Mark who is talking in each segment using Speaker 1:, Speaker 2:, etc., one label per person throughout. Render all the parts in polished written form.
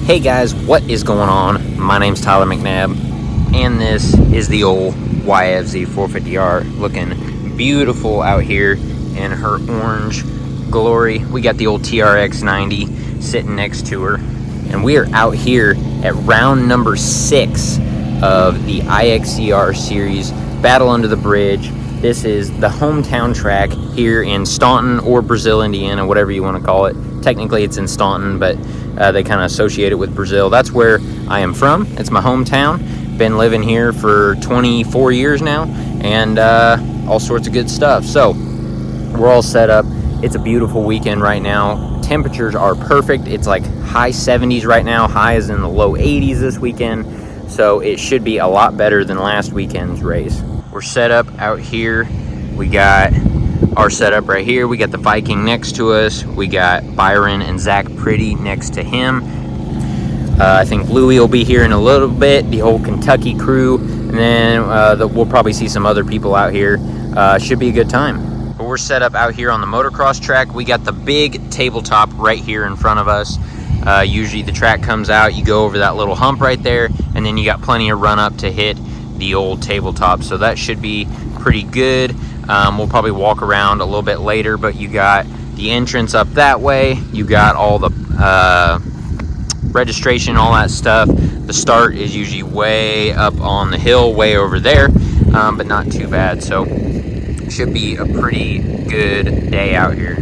Speaker 1: Hey guys, what is going on? My name's Tyler McNabb, and this is the old YFZ 450R, looking beautiful out here in her orange glory. We got the old TRX 90 sitting next to her, and we are out here at round number 6 of the IXCR series, Battle Under the Bridge. This is the hometown track here in Staunton or Brazil, Indiana, whatever you want to call it. Technically it's in Staunton, but they kind of associate it with Brazil. That's where I am from. It's my hometown. Been living here for 24 years now, and all sorts of good stuff. So we're all set up. It's a beautiful weekend right now. Temperatures are perfect. It's like high 70s right now. High is in the low 80s this weekend. So it should be a lot better than last weekend's race. We're set up out here. We got our setup right here. We got the Viking next to us. We got Byron and Zach Pretty next to him. I think Louie will be here in a little bit, the whole Kentucky crew, and then we'll probably see some other people out here. Should be a good time. But we're set up out here on the motocross track. We got the big tabletop right here in front of us. Usually the track comes out, you go over that little hump right there, and then you got plenty of run up to hit the old tabletop, so that should be pretty good. We'll probably walk around a little bit later, but you got the entrance up that way, you got all the registration, all that stuff. The start is usually way up on the hill, way over there, but not too bad, so should be a pretty good day out here.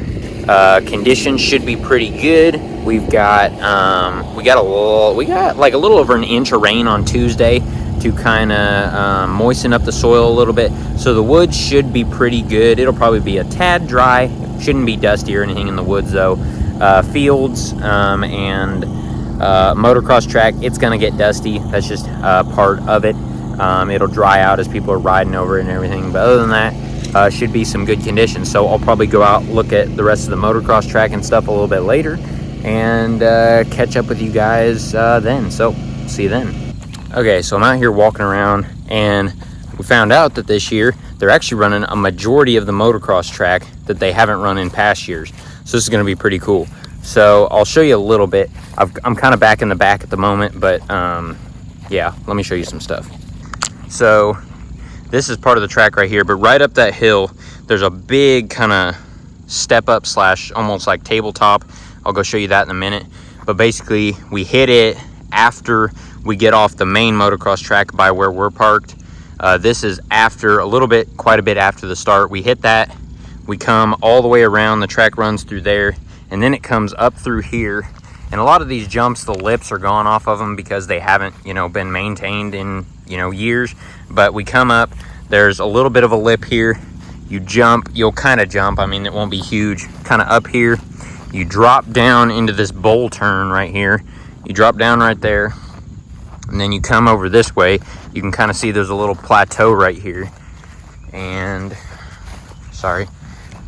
Speaker 1: Conditions should be pretty good. We got like a little over an inch of rain on Tuesday to kind of moisten up the soil a little bit, so the woods should be pretty good. It'll probably be a tad dry, shouldn't be dusty or anything in the woods though. Fields and motocross track, it's gonna get dusty. That's just part of it. It'll dry out as people are riding over it and everything, but other than that, should be some good conditions. So I'll probably go out, look at the rest of the motocross track and stuff a little bit later, and catch up with you guys then. So see you then. Okay, so I'm out here walking around, and we found out that this year they're actually running a majority of the motocross track that they haven't run in past years. So this is going to be pretty cool. So I'll show you a little bit. I'm kind of back in the back at the moment, but yeah, let me show you some stuff. So this is part of the track right here, but right up that hill, there's a big kind of step up slash almost like tabletop. I'll go show you that in a minute. But basically, we hit it after we get off the main motocross track by where we're parked. This is after quite a bit after the start. We hit that, we come all the way around, the track runs through there, and then it comes up through here. And a lot of these jumps, the lips are gone off of them because they haven't, been maintained in, years. But we come up, there's a little bit of a lip here. You jump, you'll kind of jump. I mean, it won't be huge. Kind of up here, you drop down into this bowl turn right here. You drop down right there, and then you come over this way. You can kind of see there's a little plateau right here. And, sorry,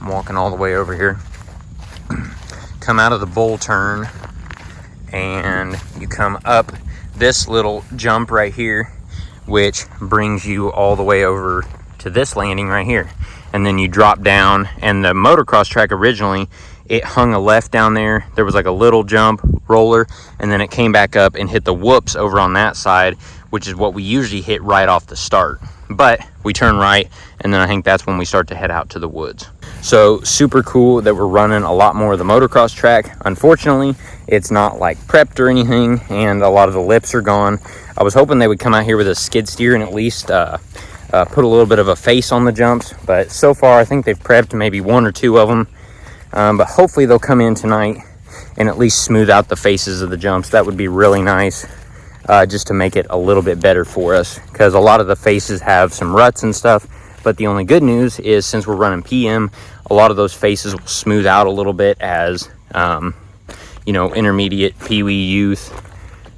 Speaker 1: I'm walking all the way over here. Come out of the bowl turn, and you come up this little jump right here, which brings you all the way over to this landing right here. And then you drop down, and the motocross track originally, it hung a left down there. There was like a little jump roller, and then it came back up and hit the whoops over on that side, which is what we usually hit right off the start. But we turn right, and then I think that's when we start to head out to the woods. So super cool that we're running a lot more of the motocross track. Unfortunately, it's not like prepped or anything, and a lot of the lips are gone. I was hoping they would come out here with a skid steer and at least put a little bit of a face on the jumps, but so far I think they've prepped maybe one or two of them. But hopefully they'll come in tonight and at least smooth out the faces of the jumps. That would be really nice, just to make it a little bit better for us, because a lot of the faces have some ruts and stuff. But the only good news is, since we're running PM, a lot of those faces will smooth out a little bit as, intermediate, Pee-wee, youth,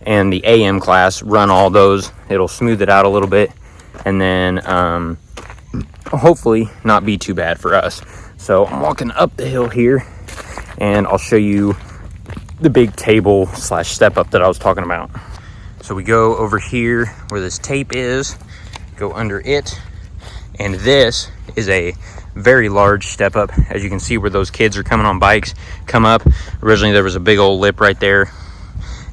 Speaker 1: and the AM class run all those. It'll smooth it out a little bit, and then hopefully not be too bad for us. So I'm walking up the hill here, and I'll show you the big table slash step up that I was talking about. So we go over here where this tape is, go under it, and this is a very large step up. As you can see where those kids are coming on bikes, come up. Originally there was a big old lip right there,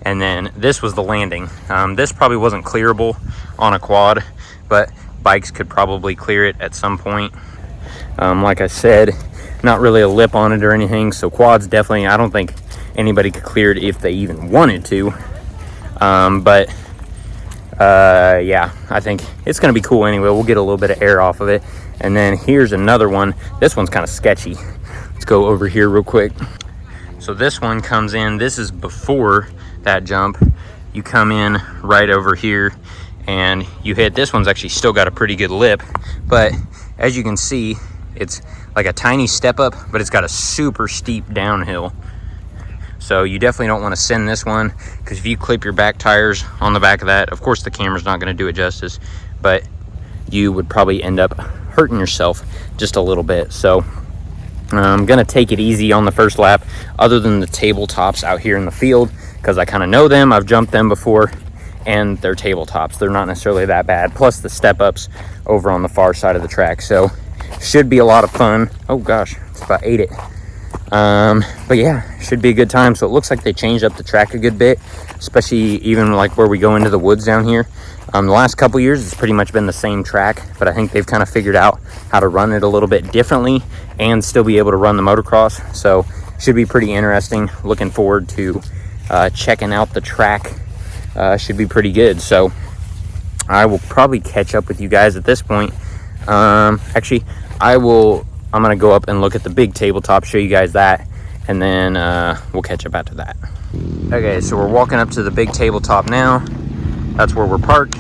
Speaker 1: and then this was the landing. This probably wasn't clearable on a quad, but bikes could probably clear it at some point. Like I said, not really a lip on it or anything, so quads definitely, I don't think anybody could clear it if they even wanted to. Yeah, I think it's gonna be cool anyway. We'll get a little bit of air off of it. And then here's another one. This one's kind of sketchy. Let's go over here real quick. So this one comes in, this is before that jump. You come in right over here and you hit, this one's actually still got a pretty good lip, but as you can see, it's like a tiny step up, but it's got a super steep downhill. So you definitely don't want to send this one, because if you clip your back tires on the back of that, of course the camera's not going to do it justice, but you would probably end up hurting yourself just a little bit. So I'm going to take it easy on the first lap, other than the tabletops out here in the field, because I kind of know them. I've jumped them before, and they're tabletops. They're not necessarily that bad. Plus the step ups over on the far side of the track. So should be a lot of fun. Oh gosh, it's about ate it. But yeah, should be a good time. So it looks like they changed up the track a good bit, especially even like where we go into the woods down here. The last couple years it's pretty much been the same track, but I think they've kind of figured out how to run it a little bit differently and still be able to run the motocross. So should be pretty interesting. Looking forward to checking out the track. Should be pretty good. So I will probably catch up with you guys at this point. Actually, I'm gonna go up and look at the big tabletop, show you guys that, and then we'll catch up after that. Okay, so we're walking up to the big tabletop now. That's where we're parked.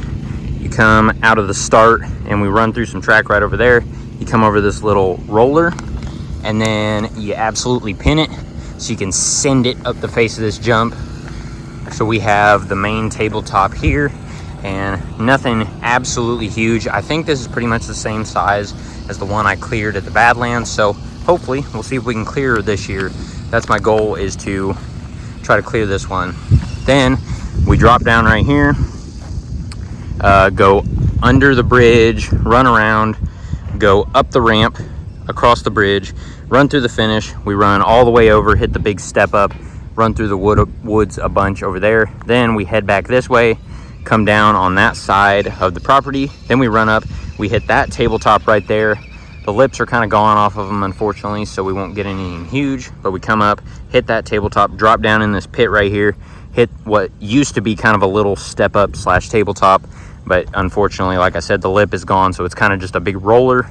Speaker 1: You come out of the start and we run through some track right over there. You come over this little roller and then you absolutely pin it so you can send it up the face of this jump. So we have the main tabletop here, and nothing absolutely huge. I think this is pretty much the same size as the one I cleared at the Badlands, so hopefully we'll see if we can clear it this year. That's my goal, is to try to clear this one. Then we drop down right here, go under the bridge, run around, go up the ramp, across the bridge, run through the finish. We run all the way over, hit the big step up, run through the woods a bunch over there. Then we head back this way, come down on that side of the property. Then we run up, we hit that tabletop right there. The lips are kind of gone off of them, unfortunately, so we won't get anything huge, but we come up, hit that tabletop, drop down in this pit right here, hit what used to be kind of a little step up slash tabletop, but unfortunately, like I said, the lip is gone, so it's kind of just a big roller.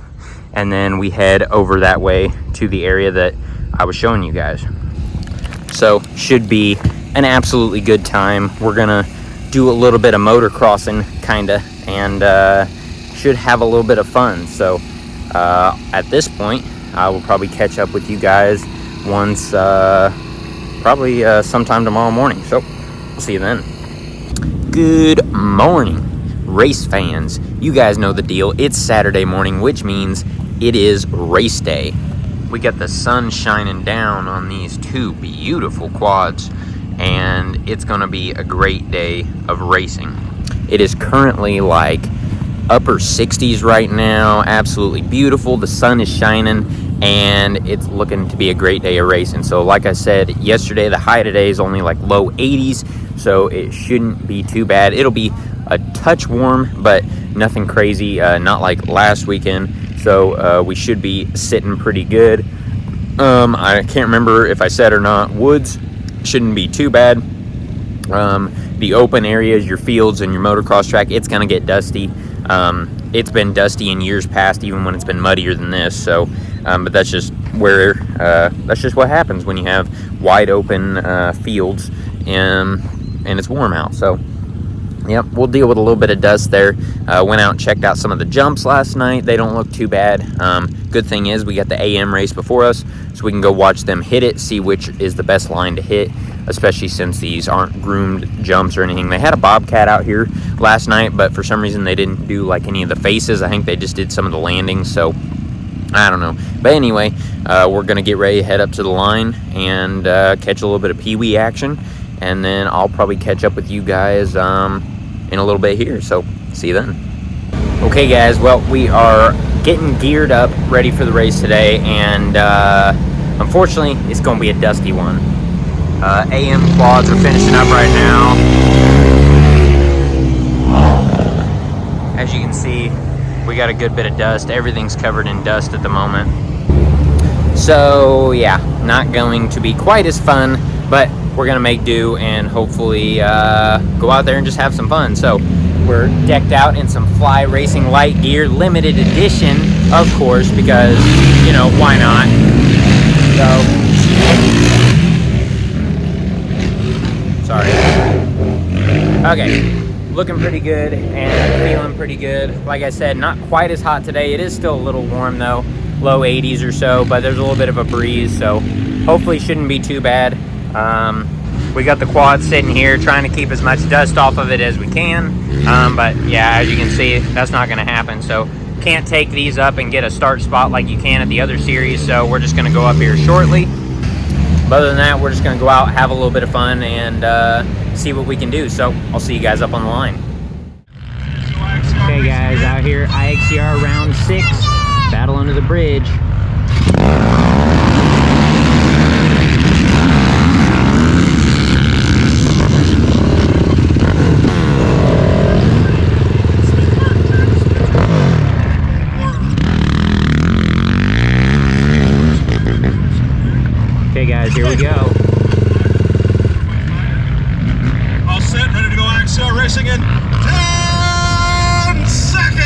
Speaker 1: And then we head over that way to the area that I was showing you guys. So should be an absolutely good time. We're gonna do a little bit of motocrossing kinda, and should have a little bit of fun. So at this point I will probably catch up with you guys once probably sometime tomorrow morning. So I'll see you then. Good morning, race fans. You guys know the deal. It's Saturday morning, which means it is race day. We got the sun shining down on these two beautiful quads, and it's gonna be a great day of racing. It is currently like upper 60s right now, absolutely beautiful. The sun is shining and it's looking to be a great day of racing. So like I said yesterday, the high today is only like low 80s, so it shouldn't be too bad. It'll be a touch warm, but nothing crazy, not like last weekend. So we should be sitting pretty good. I can't remember if I said or not, woods shouldn't be too bad. The open areas, your fields and your motocross track, it's gonna get dusty. It's been dusty in years past, even when it's been muddier than this. So, but that's just where, that's just what happens when you have wide open fields and it's warm out. So yep, we'll deal with a little bit of dust there. Went out and checked out some of the jumps last night. They don't look too bad. Good thing is we got the AM race before us, so we can go watch them hit it, see which is the best line to hit, especially since these aren't groomed jumps or anything. They had a Bobcat out here last night, but for some reason they didn't do like any of the faces. I think they just did some of the landings, so I don't know. But anyway, we're gonna get ready to head up to the line and catch a little bit of Pee-wee action, and then I'll probably catch up with you guys in a little bit here. So see you then. Okay guys, well, we are getting geared up ready for the race today, and unfortunately it's going to be a dusty one. AM quads are finishing up right now. As you can see, we got a good bit of dust. Everything's covered in dust at the moment. So yeah, not going to be quite as fun, but we're gonna make do and hopefully go out there and just have some fun. So we're decked out in some Fly Racing light gear, limited edition, of course, because, you know, why not? So, sorry. Okay, looking pretty good and feeling pretty good. Like I said, not quite as hot today. It is still a little warm though, low 80s or so, but there's a little bit of a breeze, so hopefully shouldn't be too bad. We got the quad sitting here trying to keep as much dust off of it as we can, but yeah, as you can see, that's not going to happen. So can't take these up and get a start spot like you can at the other series, so we're just going to go up here shortly. But other than that, we're just going to go out, have a little bit of fun, and see what we can do. So I'll see you guys up on the line. Okay guys, out here, IXCR round 6, battle under the bridge.
Speaker 2: racing in 10 seconds.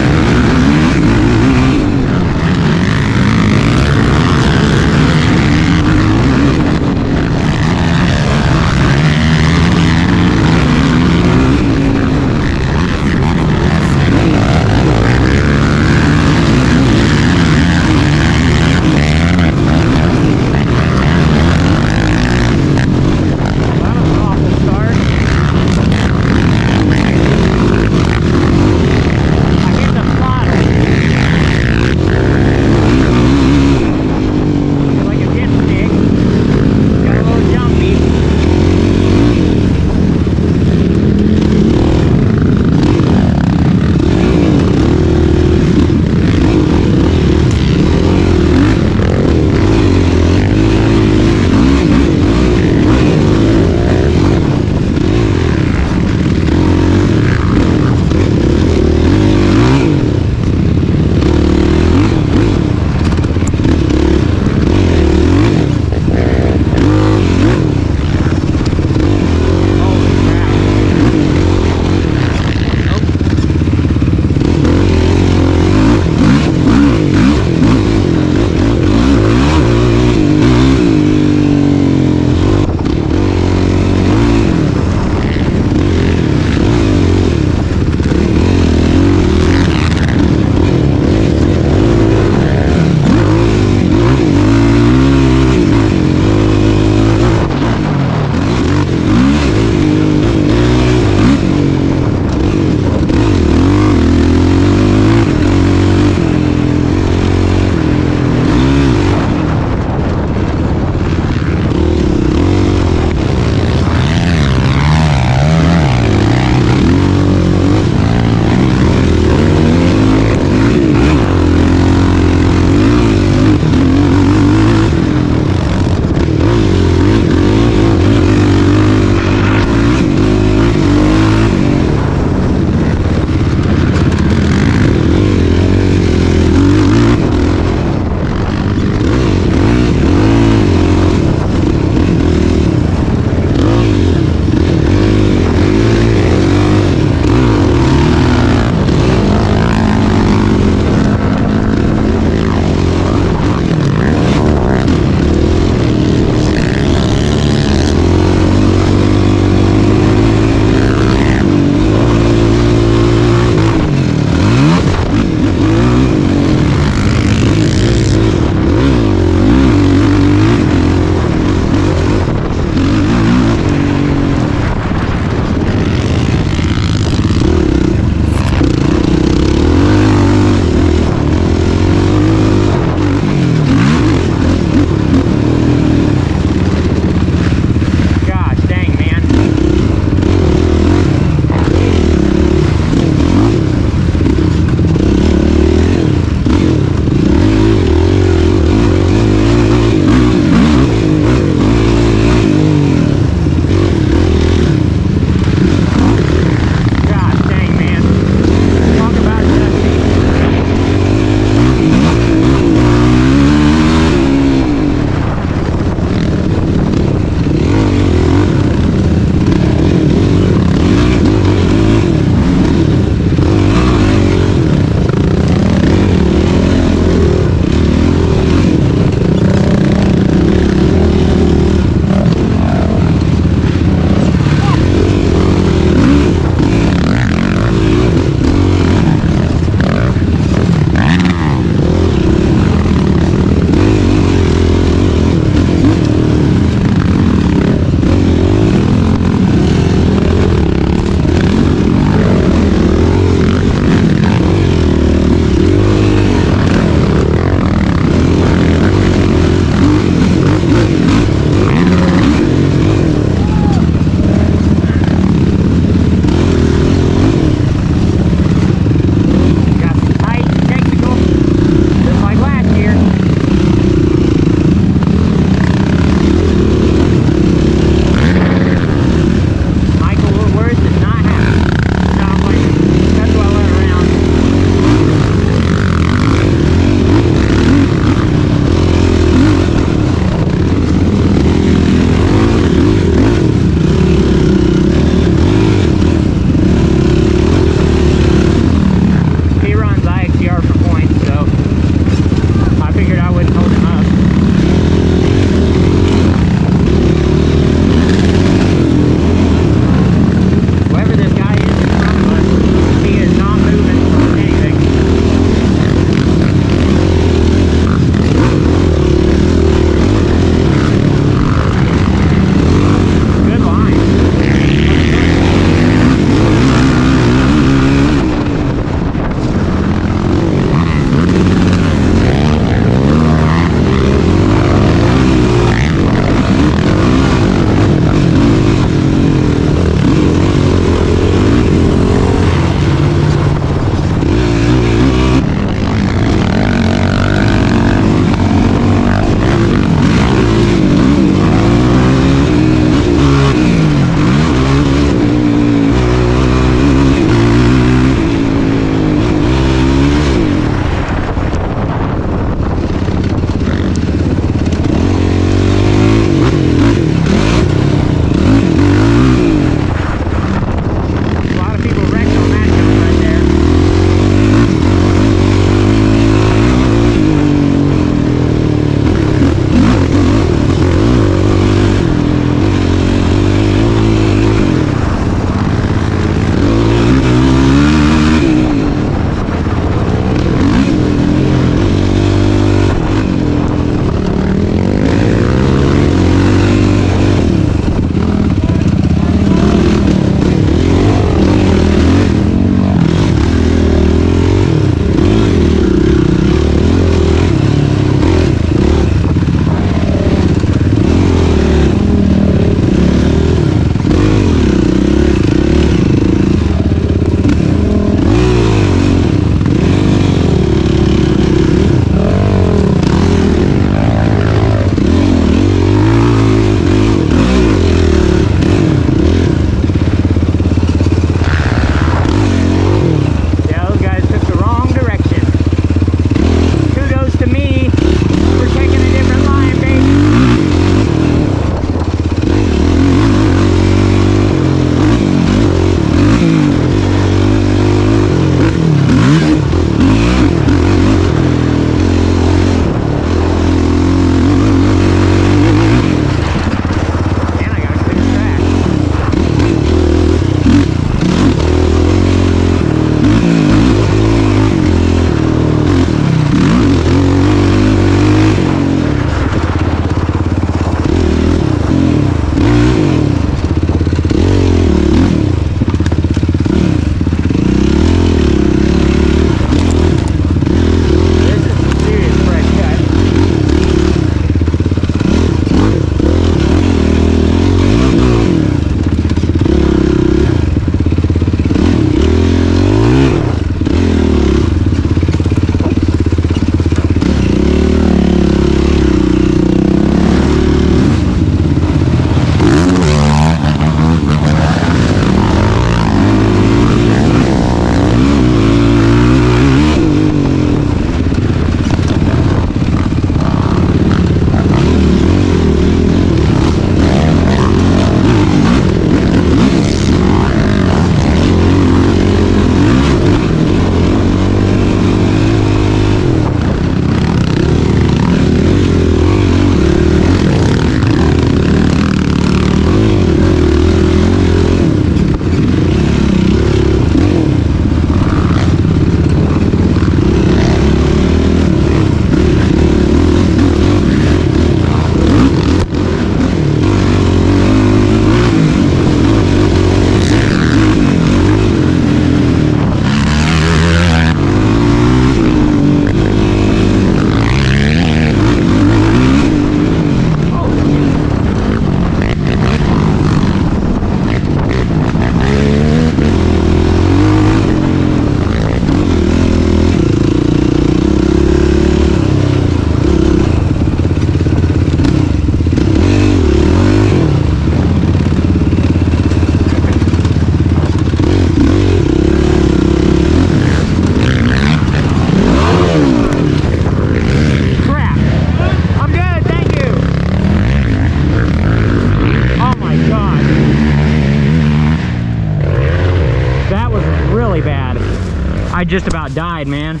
Speaker 1: I just about died, man.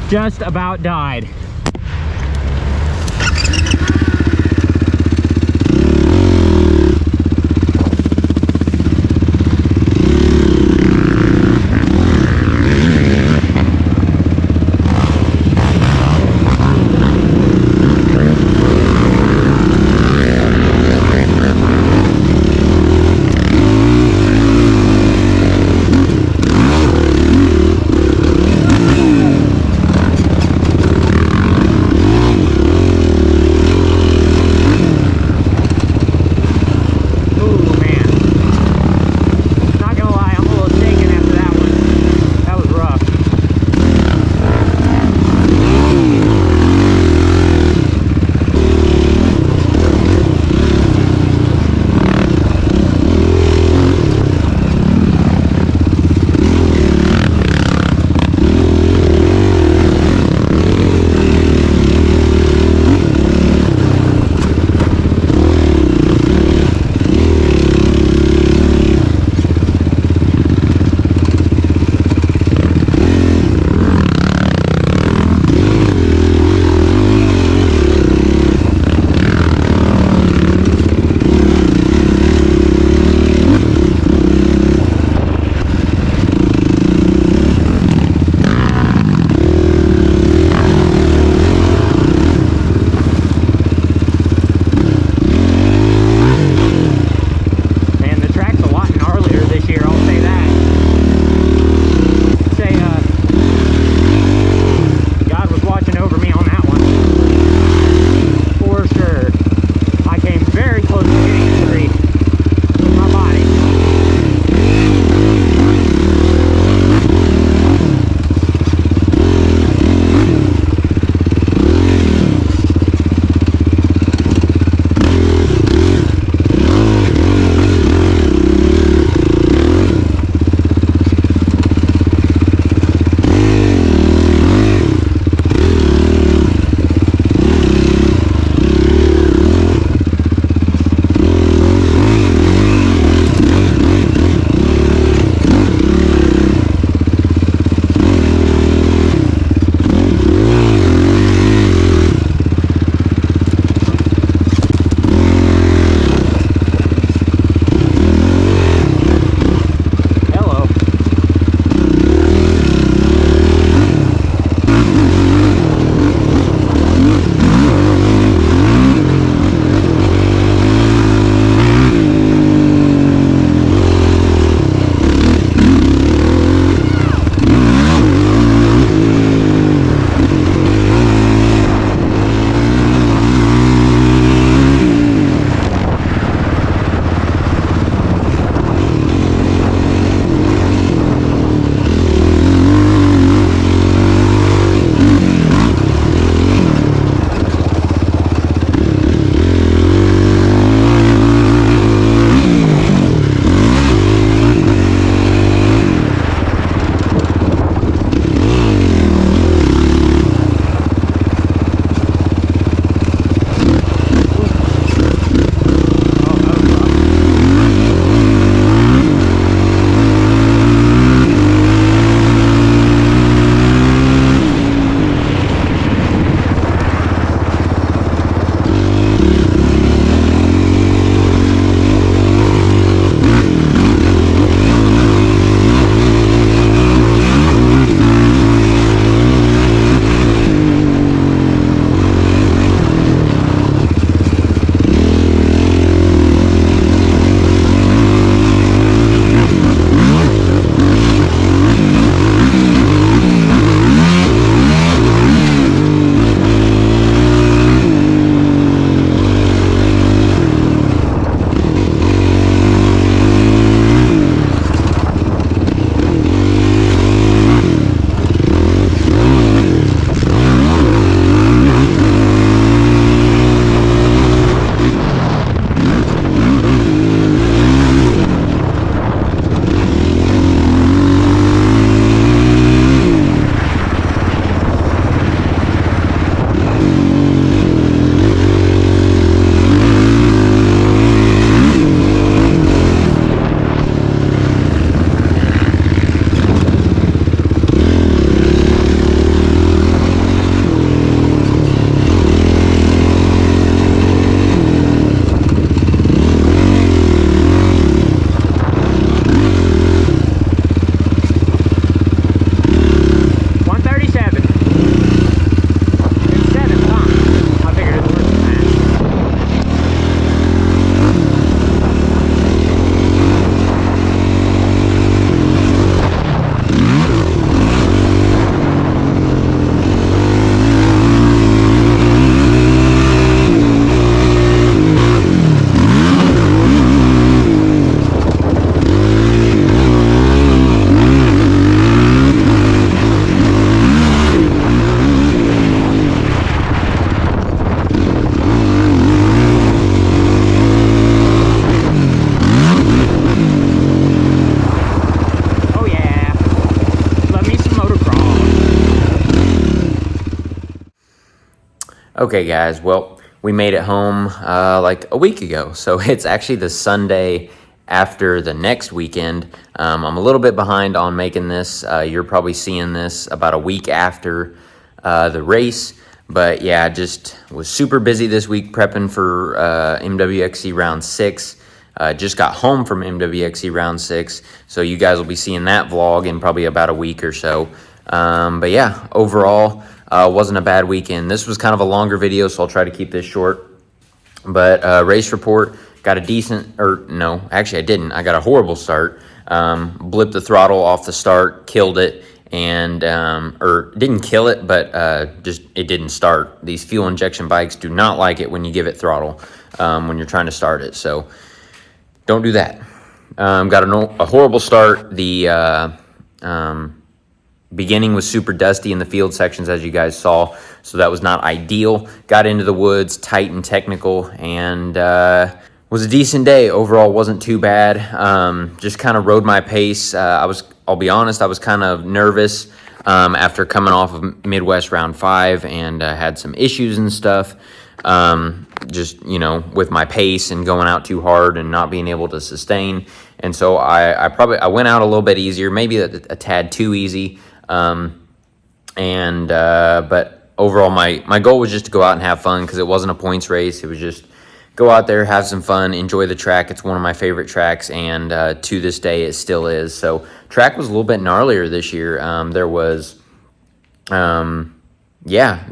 Speaker 1: Just about died. Okay, guys, well, we made it home like a week ago, so it's actually the Sunday after the next weekend. I'm a little bit behind on making this. You're probably seeing this about a week after the race, but yeah, just was super busy this week prepping for MWXC Round 6. Just got home from MWXC Round 6, so you guys will be seeing that vlog in probably about a week or so. But yeah, overall, wasn't a bad weekend. This was kind of a longer video, so I'll try to keep this short. But race report, got a decent, or no, actually I didn't. I got a horrible start. Blipped the throttle off the start, killed it, and, or didn't kill it, but just it didn't start. These fuel injection bikes do not like it when you give it throttle when you're trying to start it. So don't do that. Got a horrible start. The beginning was super dusty in the field sections, as you guys saw, so that was not ideal. Got into the woods, tight and technical, and was a decent day. Overall, wasn't too bad. Just kind of rode my pace. I'll be honest, I was kind of nervous after coming off of Midwest Round 5 and had some issues and stuff. Just, you know, with my pace and going out too hard and not being able to sustain. And so I went out a little bit easier, maybe a tad too easy. But overall, my goal was just to go out and have fun, because it wasn't a points race. It was just go out there, have some fun, enjoy the track. It's one of my favorite tracks, and to this day it still is. So track was a little bit gnarlier this year. There was yeah,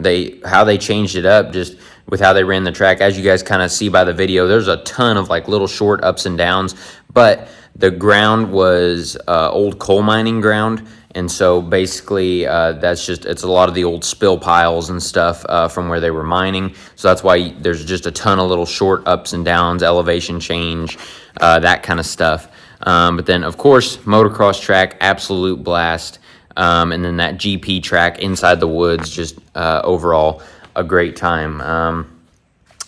Speaker 1: how they changed it up just with how they ran the track. As you guys kind of see by the video, there's a ton of like little short ups and downs, but the ground was old coal mining ground. And so basically it's a lot of the old spill piles and stuff from where they were mining. So that's why there's just a ton of little short ups and downs, elevation change, that kind of stuff. But then of course, motocross track, absolute blast. And then that GP track inside the woods, just overall a great time.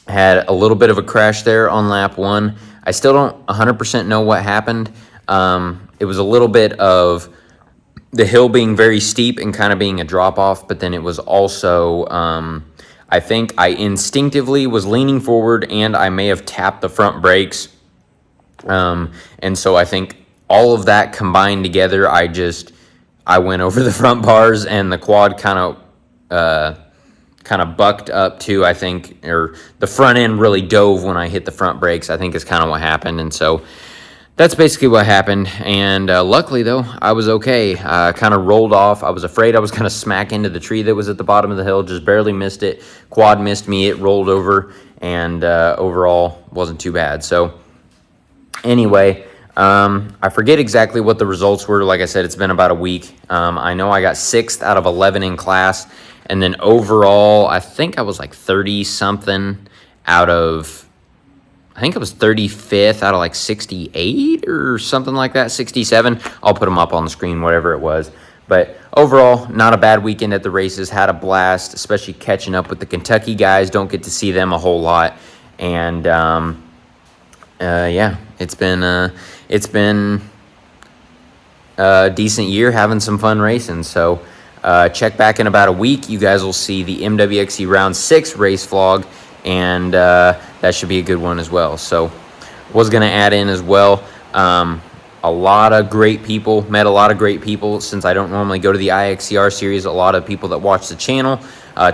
Speaker 1: Had a little bit of a crash there on lap 1. I still don't 100% know what happened. It was a little bit of the hill being very steep and kind of being a drop off, but then it was also, I think I instinctively was leaning forward and I may have tapped the front brakes. And so I think all of that combined together, I went over the front bars and the quad kind of bucked up too, I think, or the front end really dove when I hit the front brakes, I think is kind of what happened. And so that's basically what happened. And luckily though, I was okay. Kind of rolled off. I was afraid I was going to smack into the tree that was at the bottom of the hill, just barely missed it. Quad missed me, it rolled over, and overall wasn't too bad. So anyway, I forget exactly what the results were. Like I said, it's been about a week. I know I got 6th out of 11 in class. And then overall, I think I was like 30-something out of, I think it was 35th out of like 68 or something like that, 67. I'll put them up on the screen, whatever it was. But overall, not a bad weekend at the races. Had a blast, especially catching up with the Kentucky guys. Don't get to see them a whole lot. And yeah, it's been a decent year, having some fun racing. So check back in about a week. You guys will see the MWXC Round 6 race vlog, and that should be a good one as well. So was going to add in as well, a lot of great people, met a lot of great people. Since I don't normally go to the IXCR series, a lot of people that watch the channel,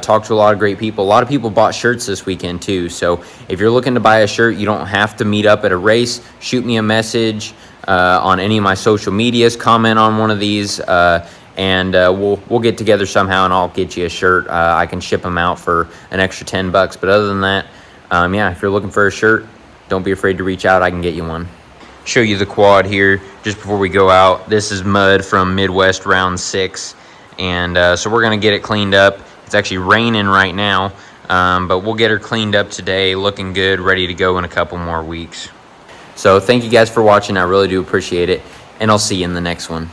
Speaker 1: talked to a lot of great people. A lot of people bought shirts this weekend too. So if you're looking to buy a shirt, you don't have to meet up at a race. Shoot me a message on any of my social medias, comment on one of these, and we'll get together somehow and I'll get you a shirt. I can ship them out for an extra $10. But other than that, yeah, if you're looking for a shirt, don't be afraid to reach out. I can get you one. Show you the quad here just before we go out. This is mud from Midwest Round 6, and so we're gonna get it cleaned up. It's actually raining right now, but we'll get her cleaned up today, looking good, ready to go in a couple more weeks. So thank you guys for watching. I really do appreciate it, and I'll see you in the next one.